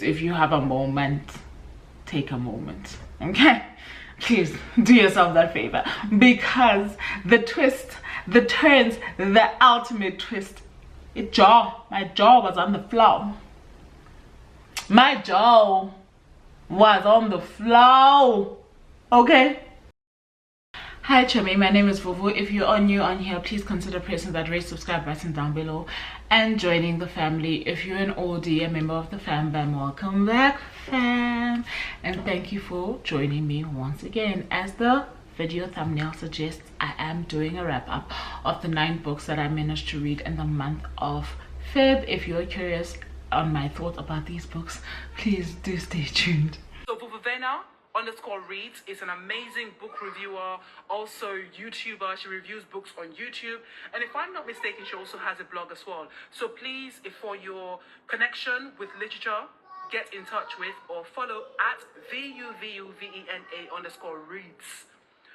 If you have a moment, take a moment, okay? Please do yourself that favor, because the twist, the turns, the ultimate twist, my jaw was on the floor. My jaw was on the floor, okay? Hi Chummy, my name is Vuvu. If you are new on here, please consider pressing that red subscribe button down below and joining the family. If you're an oldie, a member of the fam, welcome back fam, and thank you for joining me once again. As the video thumbnail suggests, I am doing a wrap-up of the 9 books that I managed to read in the month of Feb. If you're curious on my thoughts about these books, please do stay tuned. So Vena _reads is an amazing book reviewer, also YouTuber. She reviews books on YouTube, and if I'm not mistaken, she also has a blog as well. So please, if for your connection with literature, get in touch with or follow at VUVUVENA_reads.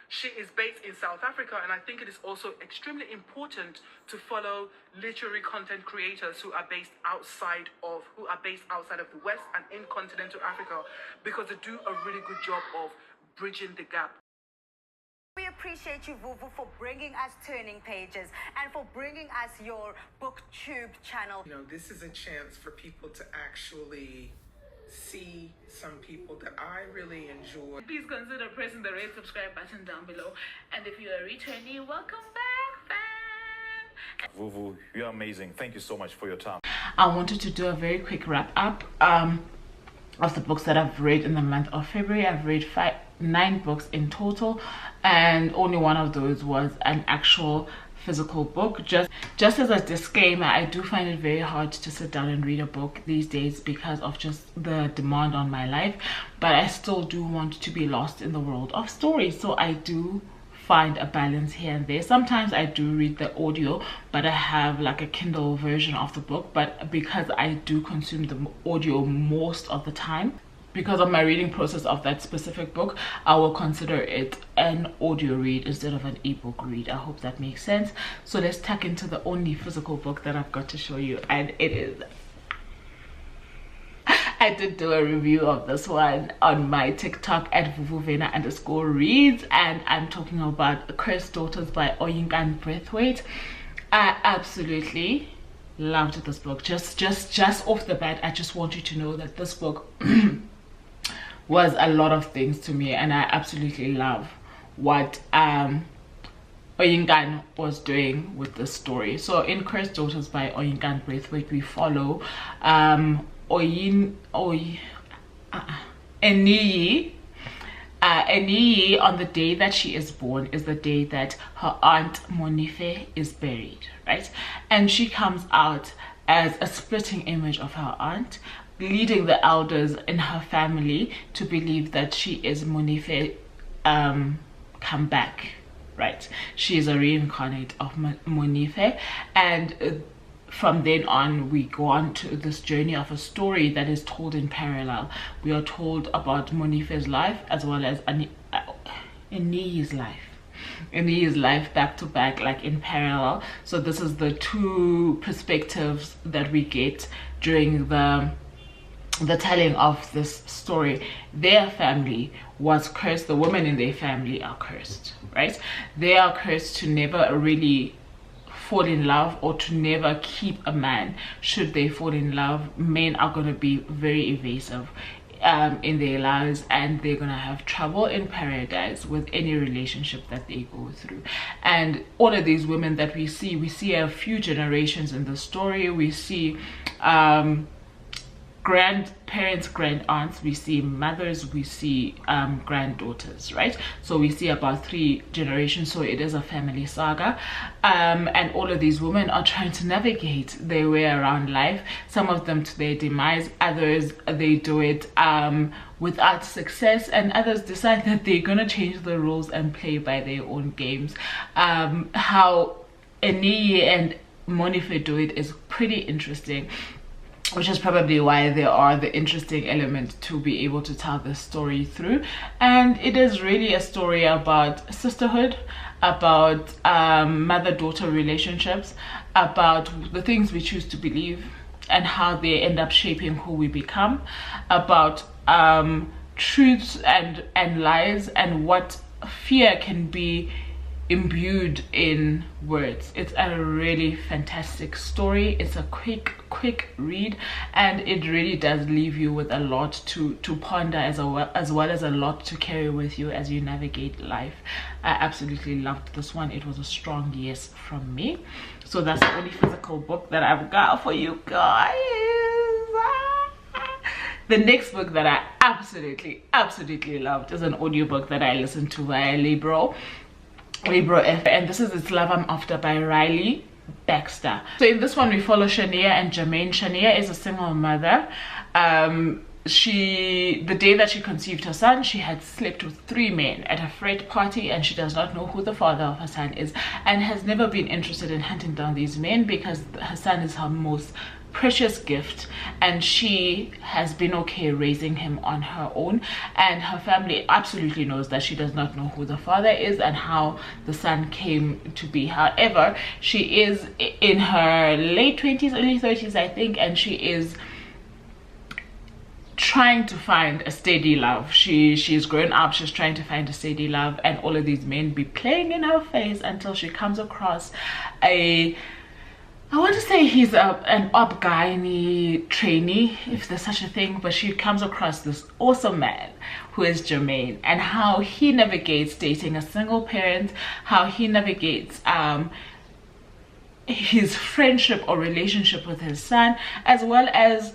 She is based in South Africa, and I think it is also extremely important to follow literary content creators who are based outside of the West and in continental Africa, because they do a really good job of bridging the gap. We appreciate you, Vuvu, for bringing us Turning Pages and for bringing us your BookTube channel. You know, this is a chance for people to actually see some people that I really enjoy. Please consider pressing the red subscribe button down below, and if you're a returnee, welcome back fam. Vuvu, you're amazing. Thank you so much for your time. I wanted to do a very quick wrap up of the books that I've read in the month of February. I've read 9 books in total, and only one of those was an actual physical book. Just as a disclaimer, I do find it very hard to sit down and read a book these days because of just the demand on my life, but I still do want to be lost in the world of stories, so I do find a balance here and there. Sometimes I do read the audio, but I have like a Kindle version of the book, but because I do consume the audio most of the time, because of my reading process of that specific book, I will consider it an audio read instead of an ebook read. I hope that makes sense. So let's tuck into the only physical book that I've got to show you, and it is, I did do a review of this one on my TikTok at VuvuVena_reads, and I'm talking about Cursed Daughters by Oyinkan Braithwaite. I absolutely loved this book. Just off the bat, I just want you to know that this book was a lot of things to me, and I absolutely love what Oyinkan was doing with this story. So in Cursed Daughters by Oyinkan Braithwaite, we follow Eniyi on the day that she is born is the day that her aunt Monife is buried, right? And she comes out as a splitting image of her aunt, leading the elders in her family to believe that she is Monife come back, right? She is a reincarnate of Monife, and from then on we go on to this journey of a story that is told in parallel. We are told about Monife's life as well as Eniyi's life back to back, like in parallel. So this is the 2 perspectives that we get during the telling of this story. Their family was cursed. The women in their family are cursed, right? They are cursed to never really fall in love, or to never keep a man. Should they fall in love, men are going to be very evasive in their lives, and they're gonna have trouble in paradise with any relationship that they go through. And all of these women that we see a few generations in the story. We see grandparents, grand aunts, we see mothers, we see granddaughters, right? So we see about 3 generations. So it is a family saga, and all of these women are trying to navigate their way around life, some of them to their demise, others they do it without success, and others decide that they're gonna change the rules and play by their own games. How Eniyi and Monife do it is pretty interesting, which is probably why there are the interesting element to be able to tell this story through. And it is really a story about sisterhood, about mother-daughter relationships, about the things we choose to believe and how they end up shaping who we become, about truths and lies, and what fear can be imbued in words. It's a really fantastic story. It's a quick read, and it really does leave you with a lot to ponder, as well as a lot to carry with you as you navigate life. I absolutely loved this one. It was a strong yes from me. So that's the only physical book that I've got for you guys. The next book that I absolutely loved is an audiobook that I listened to via Libro F, and this is It's Love I'm After by Riley Baxter. So in this one we follow Shania and Jermaine. Shania is a single mother. The day that she conceived her son, she had slept with 3 men at a frat party, and she does not know who the father of her son is, and has never been interested in hunting down these men because her son is her most precious gift, and she has been okay raising him on her own, and her family absolutely knows that she does not know who the father is and how the son came to be. However, she is in her late 20s, early 30s, I think, and she is trying to find a steady love. She's grown up, she's trying to find a steady love, and all of these men be playing in her face until she comes across I want to say he's an op-gynae trainee, if there's such a thing, but she comes across this awesome man who is Jermaine, and how he navigates dating a single parent, how he navigates his friendship or relationship with his son, as well as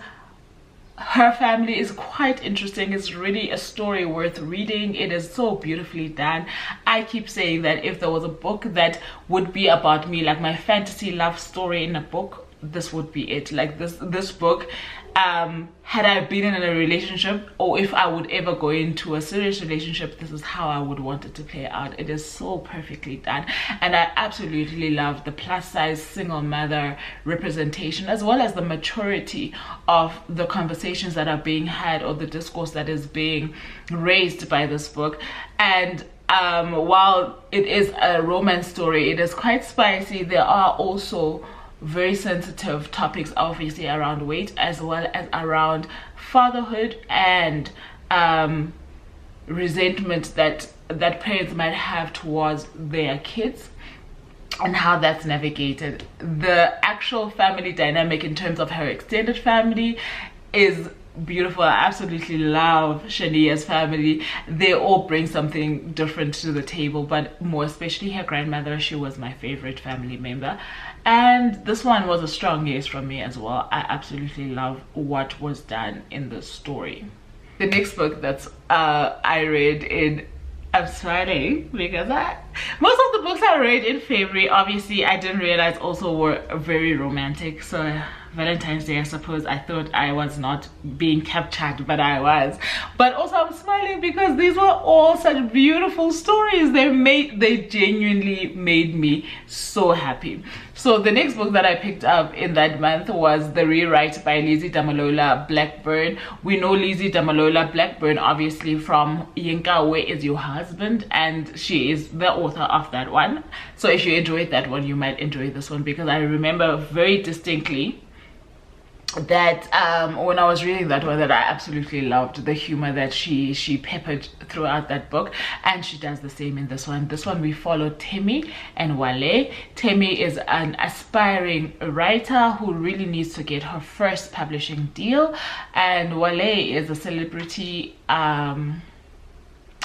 her family is quite interesting. It's really a story worth reading. It is so beautifully done. I keep saying that if there was a book that would be about me, like my fantasy love story in a book, this would be it. Like this book, had I been in a relationship, or if I would ever go into a serious relationship, this is how I would want it to play out. It is so perfectly done, and I absolutely love the plus size single mother representation, as well as the maturity of the conversations that are being had, or the discourse that is being raised by this book. And while it is a romance story, it is quite spicy. There are also very sensitive topics, obviously, around weight, as well as around fatherhood and resentment that parents might have towards their kids, and how that's navigated. The actual family dynamic in terms of her extended family is beautiful. I absolutely love Shania's family. They all bring something different to the table, but more especially her grandmother. She was my favorite family member, and this one was a strong yes from me as well. I absolutely love what was done in the story. The next book that's I read in, I'm smiling because most of the books I read in February, obviously, I didn't realize also were very romantic. So Valentine's Day, I suppose I thought I was not being captured, but I was. But also I'm smiling because these were all such beautiful stories. They genuinely made me so happy. So the next book that I picked up in that month was The Rewrite by Lizzie Damalola Blackburn. We know Lizzie Damalola Blackburn obviously from Yinka, Where Is Your Husband? And she is the author of that one. So if you enjoyed that one, you might enjoy this one, because I remember very distinctly that when I was reading that one, that I absolutely loved the humor that she peppered throughout that book, and she does the same in this one. This one we follow Temi and Wale. Temi is an aspiring writer who really needs to get her first publishing deal, and Wale is a celebrity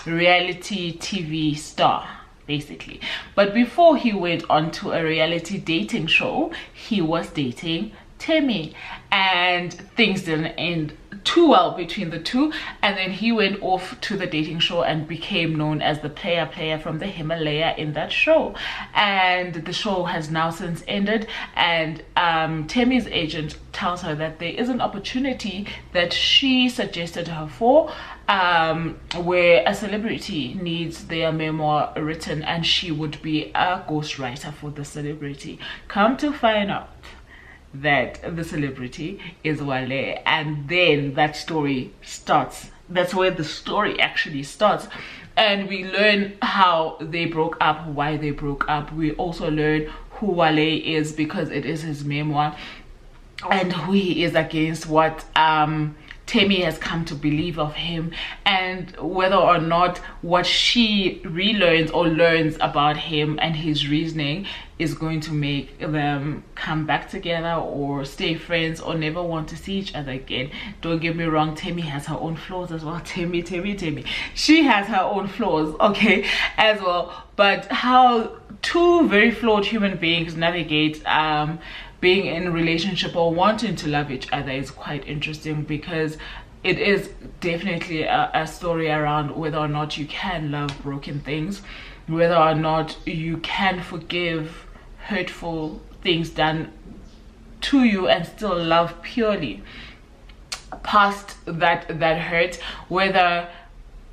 reality TV star, basically. But before he went on to a reality dating show, he was dating Temi, and things didn't end too well between the two, and then he went off to the dating show and became known as the player from the Himalaya in that show. And the show has now since ended, and Temi's agent tells her that there is an opportunity that she suggested her for, where a celebrity needs their memoir written, and she would be a ghostwriter for the celebrity. Come to find out that the celebrity is Wale, and then that story starts. That's where the story actually starts, and we learn how they broke up, why they broke up. We also learn who Wale is, because it is his memoir. and who he is against what Temi has come to believe of him, and whether or not what she relearns or learns about him and his reasoning is going to make them come back together or stay friends or never want to see each other again. Don't get me wrong, Temi has her own flaws as well. Temi, she has her own flaws, okay, as well. But how two very flawed human beings navigate being in a relationship or wanting to love each other is quite interesting, because it is definitely a story around whether or not you can love broken things, whether or not you can forgive hurtful things done to you and still love purely past that hurt, whether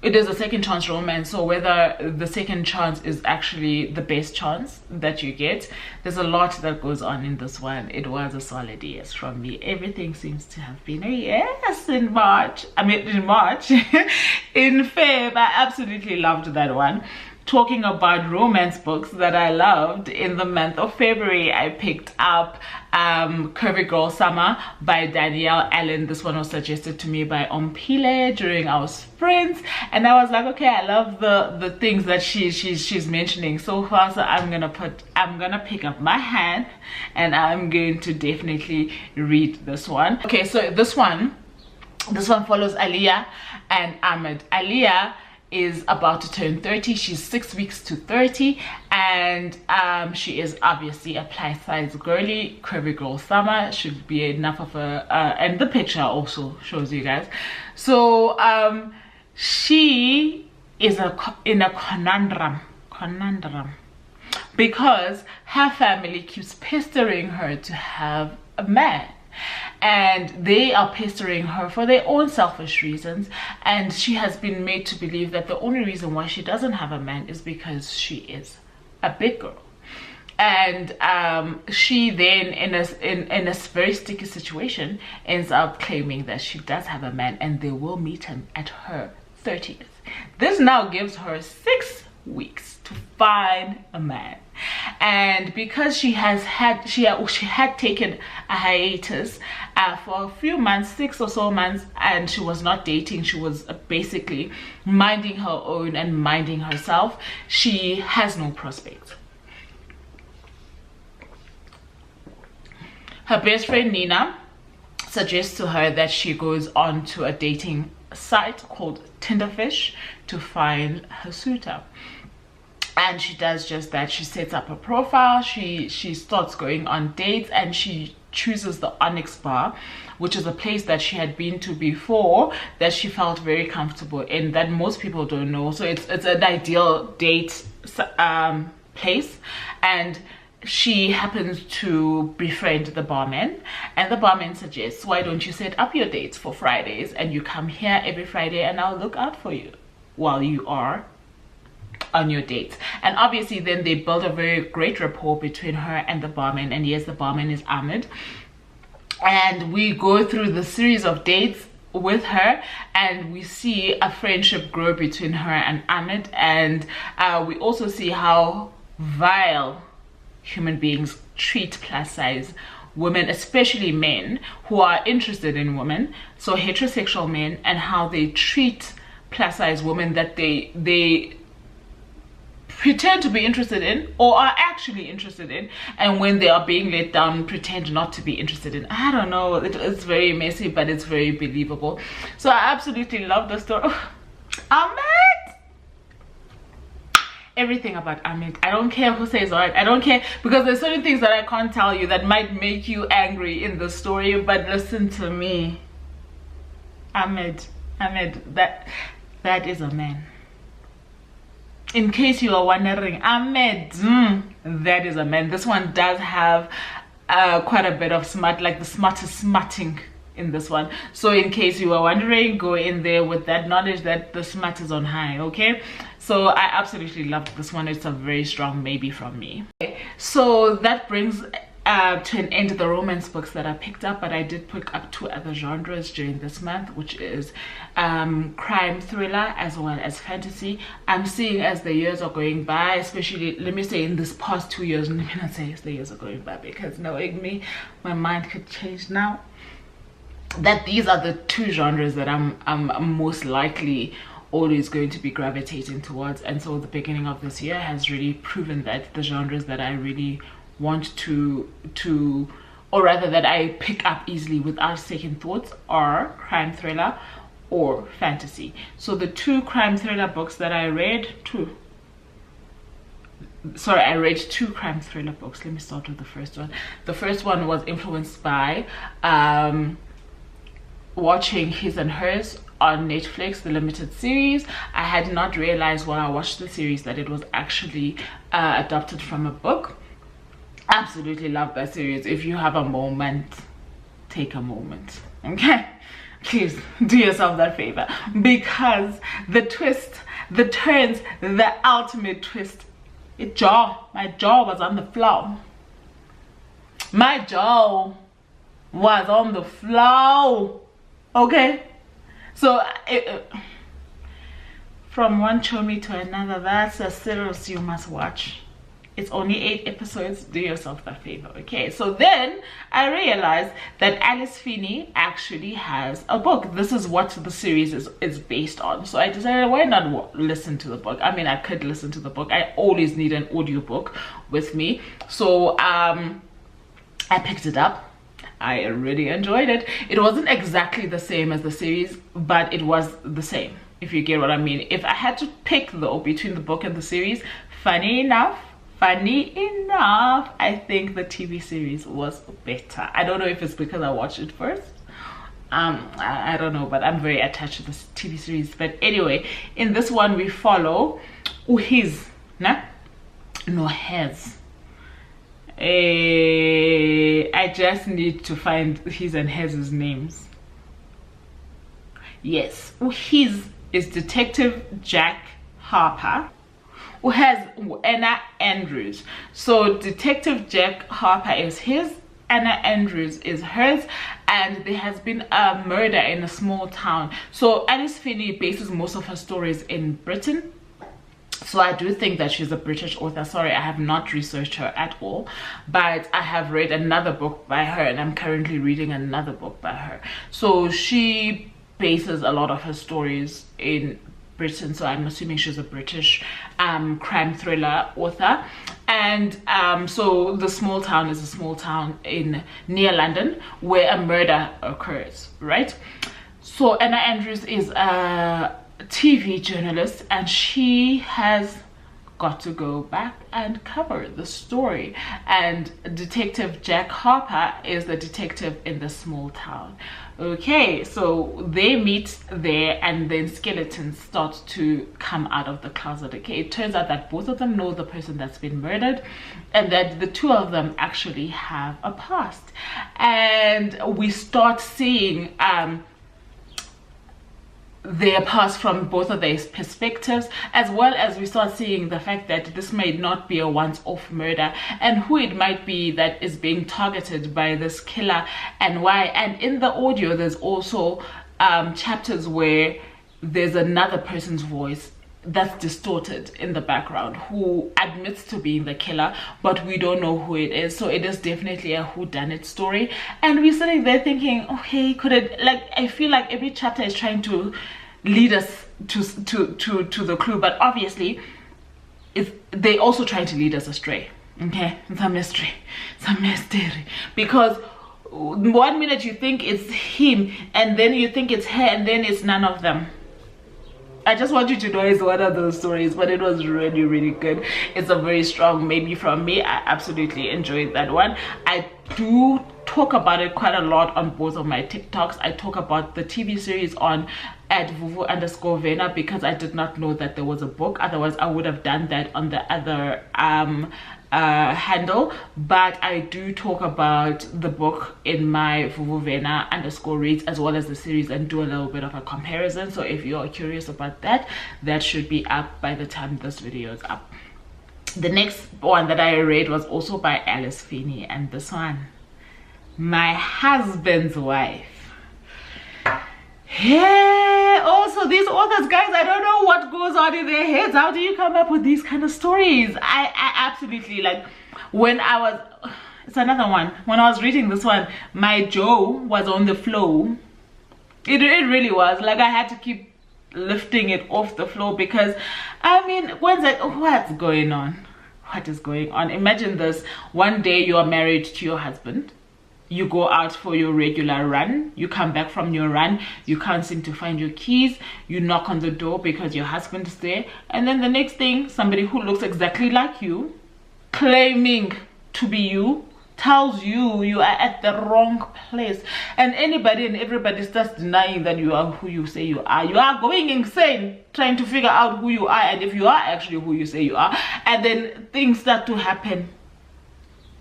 it is a second chance romance or whether the second chance is actually the best chance that you get. There's a lot that goes on in this one. It was a solid yes from me. Everything seems to have been a yes in March. I mean in March. In Feb, I absolutely loved that one. Talking about romance books that I loved, in the month of February I picked up Curvy Girl Summer by Danielle Allen. This one was suggested to me by Ompile during our sprints, and I was like, okay, I love the things that she's mentioning so far, so I'm gonna pick up my hand and I'm going to definitely read this one. Okay, so this one follows Aliyah and Ahmed. Aliyah is about to turn 30. She's 6 weeks to 30, and she is obviously a plus size girly. Curvy Girl Summer should be enough of a and the picture also shows you guys. So she is in a conundrum because her family keeps pestering her to have a man, and they are pestering her for their own selfish reasons, and she has been made to believe that the only reason why she doesn't have a man is because she is a big girl. And she then in a very sticky situation ends up claiming that she does have a man and they will meet him at her 30th. This now gives her 6 weeks to find a man, and because she had taken a hiatus for a few months, 6 or so months, and she was not dating, she was basically minding her own and minding herself, she has no prospects. Her best friend Nina suggests to her that she goes on to a dating site called Tinderfish to find her suitor. And she does just that. She sets up a profile, she starts going on dates, and she chooses the Onyx Bar, which is a place that she had been to before that she felt very comfortable in, that most people don't know. So it's an ideal date place, and she happens to befriend the barman, and the barman suggests, why don't you set up your dates for Fridays and you come here every Friday and I'll look out for you while you are on your dates. And obviously then they build a very great rapport between her and the barman, and yes, the barman is Ahmed, and we go through the series of dates with her, and we see a friendship grow between her and Ahmed, and we also see how vile human beings treat plus size women, especially men who are interested in women, so heterosexual men, and how they treat plus size women that they pretend to be interested in or are actually interested in, and when they are being let down pretend not to be interested in. I don't know, it's very messy, but it's very believable. So I absolutely love the story. Ahmed, everything about Ahmed. I don't care who says what, I don't care, because there's certain things that I can't tell you that might make you angry in the story, but listen to me. Ahmed, that is a man. In case you are wondering, Ahmed, that is a man. This one does have quite a bit of smut, like the smut is smutting in this one. So in case you are wondering, go in there with that knowledge that the smut is on high, okay? So I absolutely loved this one. It's a very strong maybe from me. Okay, so that brings to an end the romance books that I picked up, but I did pick up 2 other genres during this month, which is crime thriller as well as fantasy. I'm seeing as the years are going by, especially, let me say, in this past 2 years, let me not say as the years are going by, because knowing me, my mind could change now, that these are the 2 genres that I'm most likely always going to be gravitating towards. And so the beginning of this year has really proven that the genres that I really want to or rather that I pick up easily without second thoughts are crime thriller or fantasy. So the 2 crime thriller books that I read, I read 2 crime thriller books. Let me start with the first one. The first one was influenced by watching His and Hers on Netflix, the limited series. I had not realized while I watched the series that it was actually adapted from a book. Absolutely love that series. If you have a moment, take a moment, okay? Please do yourself that favor, because the twist, the turns, the ultimate twist, my jaw was on the floor. My jaw was on the floor, okay? So from one chomi to another, that's a series you must watch. It's only 8 episodes. Do yourself that favor, okay? So then I realized that Alice Finney actually has a book. This is what the series is based on. So I decided, why not listen to the book? I mean, I could listen to the book. I always need an audiobook with me. So I picked it up. I really enjoyed it. It wasn't exactly the same as the series, but it was the same, if you get what I mean. If I had to pick though between the book and the series, funny enough, I think the TV series was better. I don't know if it's because I watched it first. I don't know, but I'm very attached to this TV series. But anyway, in this one we follow his, no hers. I just need to find his and hers names. Yes, his is Detective Jack Harper, who has Anna Andrews. So Detective Jack Harper is his, Anna Andrews is hers, and there has been a murder in a small town. So Alice Finney bases most of her stories in Britain. So I do think that she's a British author. Sorry, I have not researched her at all, but I have read another book by her, and I'm currently reading another book by her. So she bases a lot of her stories in Britain, so I'm assuming she's a British crime thriller author. And so the small town is a small town near London where a murder occurs, right? So Anna Andrews is a TV journalist, and she has got to go back and cover the story, and Detective Jack Harper is the detective in the small town. Okay, so they meet there, and then skeletons start to come out of the closet. Okay, it turns out that both of them know the person that's been murdered, and that the 2 of them actually have a past. And we start seeing their past from both of their perspectives, as well as we start seeing the fact that this may not be a once-off murder, and who it might be that is being targeted by this killer and why. And in the audio there's also chapters where there's another person's voice that's distorted in the background who admits to being the killer, but we don't know who it is. So it is definitely a whodunit story, and we're sitting there thinking, okay, could it, like, I feel like every chapter is trying to lead us to the clue, but obviously they also trying to lead us astray. Okay, it's a mystery, because 1 minute you think it's him, and then you think it's her, and then it's none of them. I just want you to know it's one of those stories, but it was really, really good. It's a very strong maybe from me. I absolutely enjoyed that one. I do talk about it quite a lot on both of my TikToks. I talk about the TV series on @Vuvu_Vena, because I did not know that there was a book. Otherwise I would have done that on the other handle, but I do talk about the book in my VuvuVena_reads as well as the series, and do a little bit of a comparison. So if you're curious about that, that should be up by the time this video is up. The next one that I read was also by Alice Finney, and this one, My Husband's Wife. Yeah, also these authors, guys, I don't know what goes on in their heads. How do you come up with these kind of stories? I absolutely, like, when I was, it's another one, when I was reading this one, my jaw was on the floor. It really was, like, I had to keep lifting it off the floor, because I mean, when's like, what's going on? What is going on? Imagine this: one day you are married to your husband, you go out for your regular run, you come back from your run, you can't seem to find your keys, you knock on the door because your husband is there, and then the next thing, somebody who looks exactly like you, claiming to be you, tells you you are at the wrong place, and anybody and everybody starts denying that you are who you say you are. You are going insane trying to figure out who you are and if you are actually who you say you are, and then things start to happen.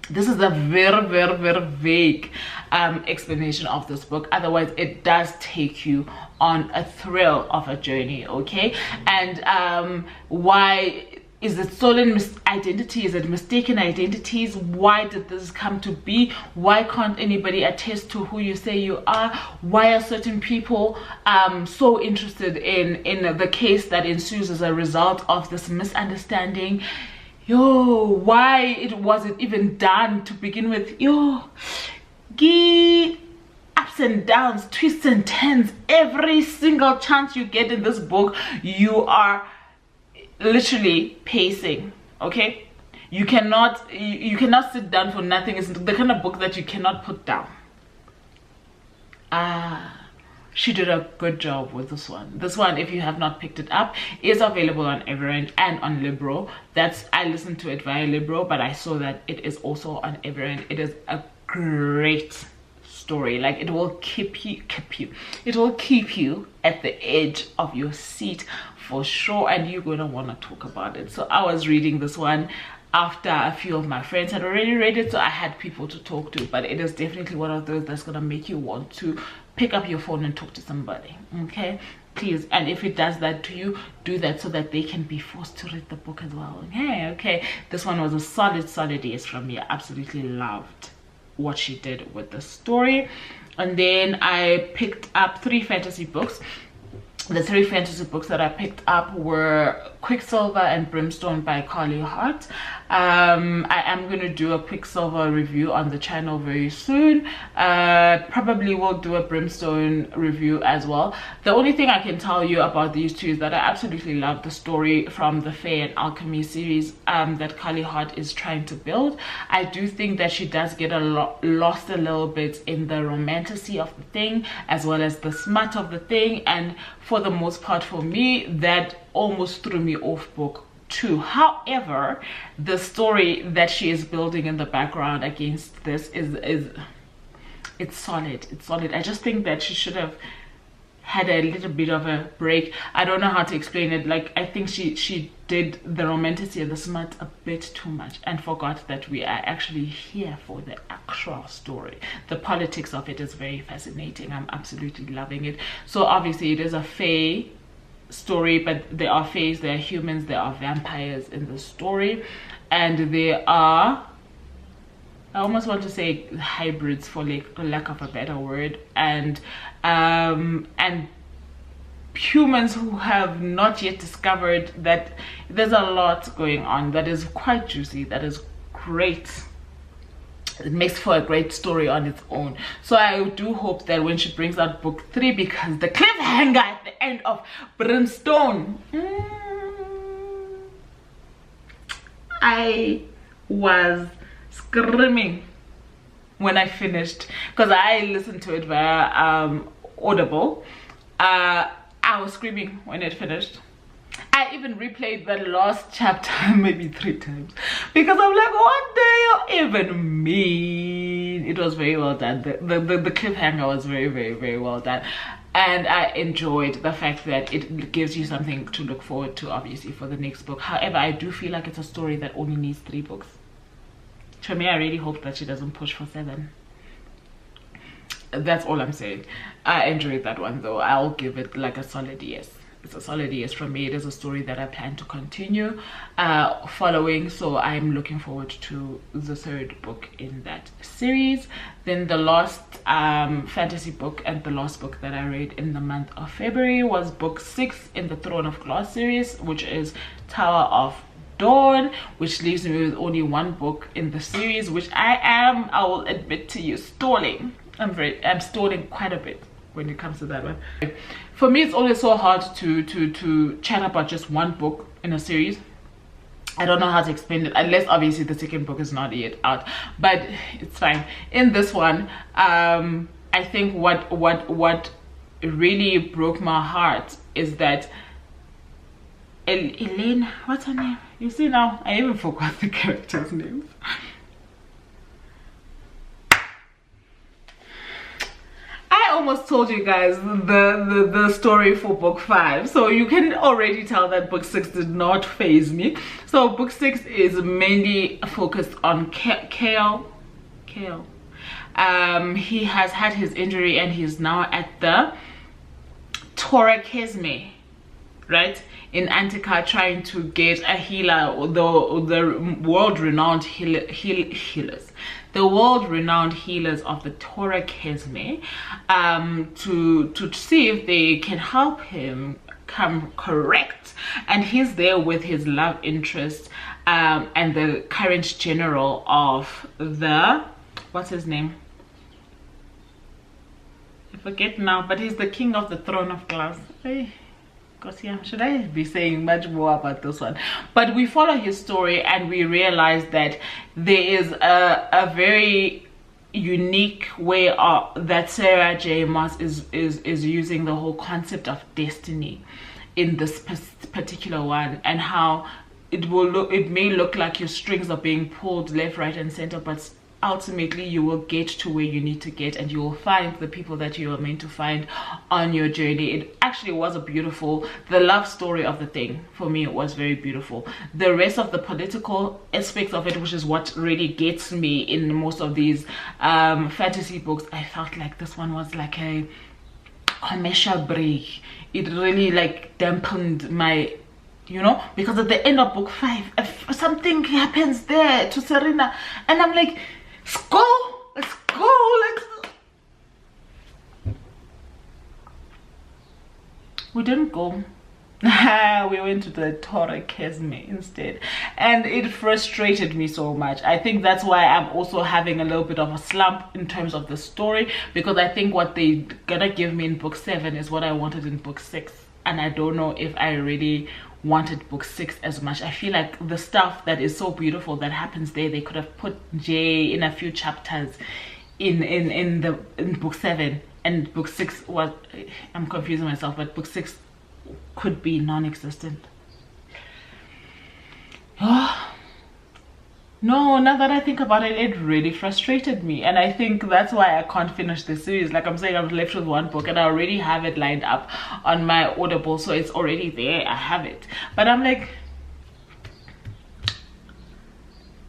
This is a very vague explanation of this book. Otherwise, it does take you on a thrill of a journey, okay? And why is it stolen identity? Is it mistaken identities? Why did this come to be? Why can't anybody attest to who you say you are? Why are certain people so interested in the case that ensues as a result of this misunderstanding? Yo, why it wasn't even done to begin with? Yo, ups and downs, twists and turns. Every single chance you get in this book, you are literally pacing, okay? You cannot sit down for nothing. It's the kind of book that you cannot put down. She did a good job with this one. This one, if you have not picked it up, is available on Everend and on Libro. I listened to it via Libro, but I saw that it is also on Everend. It is a great story. Like, it will keep you at the edge of your seat for sure, and you're gonna want to talk about it. So I was reading this one after a few of my friends had already read it, so I had people to talk to. But it is definitely one of those that's gonna make you want to pick up your phone and talk to somebody, okay? Please. And if it does that to you, do that so that they can be forced to read the book as well. Okay, this one was a solid yes from me. I absolutely loved what she did with the story. And then I picked up 3 fantasy books. The 3 fantasy books that I picked up were Quicksilver and Brimstone by Carly Hart. I am going to do a Quicksilver review on the channel very soon. Probably will do a Brimstone review as well. The only thing I can tell you about these 2 is that I absolutely love the story from the Fae and Alchemy series that Carly Hart is trying to build. I do think that she does get lost a little bit in the romanticy of the thing as well as the smut of the thing, and for the most part, for me, that almost threw me off book 2. However, the story that she is building in the background against this it's solid. It's solid. I just think that she should have had a little bit of a break. I don't know how to explain it. Like, I think she did the romanticy and the smut a bit too much and forgot that we are actually here for the actual story. The politics of it is very fascinating. I'm absolutely loving it. So obviously it is a fae story, but there are faes, there are humans, there are vampires in the story, and there are, I almost want to say hybrids for lack of a better word, and humans who have not yet discovered that there's a lot going on that is quite juicy, that is great. It makes for a great story on its own. So I do hope that when she brings out book 3, because the cliffhanger at the end of Brimstone, I was screaming when I finished, because I listened to it via Audible. I was screaming when it finished. I even replayed the last chapter maybe 3 times because I'm like, what do you even mean? It was very well done. The cliffhanger was very well done, and I enjoyed the fact that it gives you something to look forward to, obviously, for the next book. However, I do feel like it's a story that only needs 3 books. For me, I really hope that she doesn't push for 7. That's all I'm saying. I enjoyed that one though. I'll give it like a solid yes. it's a solid yes from me. It is a story that I plan to continue following, so I'm looking forward to the third book in that series. Then the last fantasy book and the last book that I read in the month of February was book 6 in the Throne of Glass series, which is Tower of Dawn, which leaves me with only one book in the series, which I will admit to you, stalling. I'm stalling quite a bit when it comes to that one. For me, it's always so hard to chat about just one book in a series. I don't know how to explain it, unless obviously the second book is not yet out, but it's fine. In this one, I think what really broke my heart is that Elaine, what's her name? You see now, I even forgot the character's name. I almost told you guys the story for book 5, so you can already tell that book 6 did not faze me. So book 6 is mainly focused on Kale. He has had his injury and he's now at the Torah Kesme, right, in Antica, trying to get a healer, the world-renowned healers, the world-renowned healers of the Torah Kesme, to see if they can help him come correct. And he's there with his love interest and the current general of the, what's his name? I forget now, but he's the king of the Throne of Glass. Hey. Because yeah, should I be saying much more about this one? But we follow his story and we realize that there is a very unique way that Sarah J. Maas is using the whole concept of destiny in this particular one, and how it may look like your strings are being pulled left, right and center, but ultimately you will get to where you need to get, and you will find the people that you are meant to find on your journey. It actually was a beautiful, the love story of the thing, for me, it was very beautiful. The rest of the political aspects of it, which is what really gets me in most of these fantasy books, I felt like this one was like a commercial break. It really like dampened my, you know, because at the end of book 5 if something happens there to Serena and I'm like, let's go. We didn't go. We went to the Torah Kesme instead, and it frustrated me so much. I think that's why I'm also having a little bit of a slump in terms of the story, because I think what they gonna give me in book 7 is what I wanted in book 6, and I don't know if I really wanted book 6 as much. I feel like the stuff that is so beautiful that happens there, they could have put J in a few chapters in book 7, and book 6 was, I'm confusing myself, but book 6 could be non-existent. Oh no, now that I think about it, it really frustrated me, and I think that's why I can't finish the series. Like I'm saying, I'm left with one book and I already have it lined up on my Audible, so it's already there, I have it, but I'm like,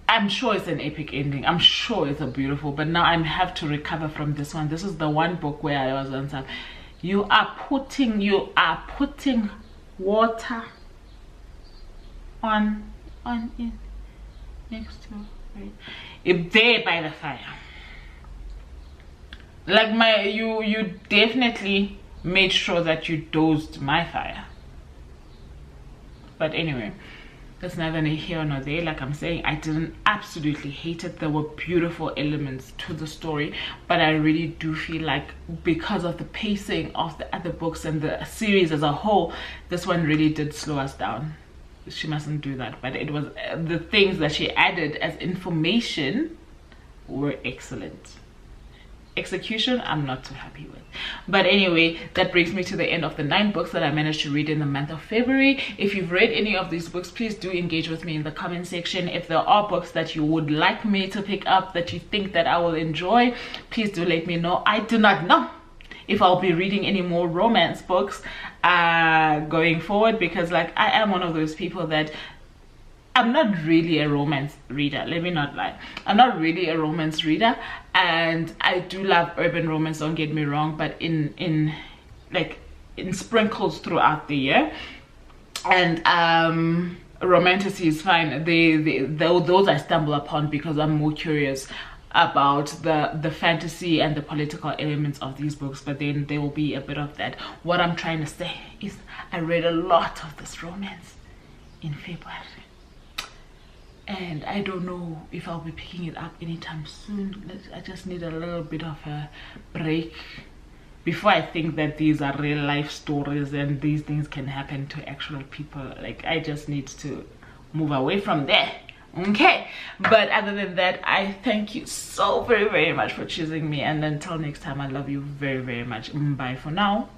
I'm sure it's an epic ending, I'm sure it's a beautiful, but now I have to recover from this one. This is the one book where I was on time. You are putting water on it next to, right, if there by the fire. Like you definitely made sure that you dosed my fire. But anyway, that's neither here nor there. Like I'm saying, I didn't absolutely hate it. There were beautiful elements to the story, but I really do feel like because of the pacing of the other books and the series as a whole, this one really did slow us down. She mustn't do that, but it was the things that she added as information were excellent. Execution, I'm not too happy with. But anyway, that brings me to the end of the 9 books that I managed to read in the month of February. If you've read any of these books, please do engage with me in the comment section. If there are books that you would like me to pick up that you think that I will enjoy, please do let me know. I do not know if I'll be reading any more romance books going forward, because like I am one of those people that I'm not really a romance reader. Let me not lie, I'm not really a romance reader, and I do love urban romance, don't get me wrong, but in in sprinkles throughout the year. And romantasy is fine. Those I stumble upon because I'm more curious about the fantasy and the political elements of these books, but then there will be a bit of that. What I'm trying to say is I read a lot of this romance in February, and I don't know if I'll be picking it up anytime soon. I just need a little bit of a break before I think that these are real life stories and these things can happen to actual people. Like, I just need to move away from there. Okay, but other than that, I thank you so very much for choosing me, and until next time, I love you very much. Bye for now.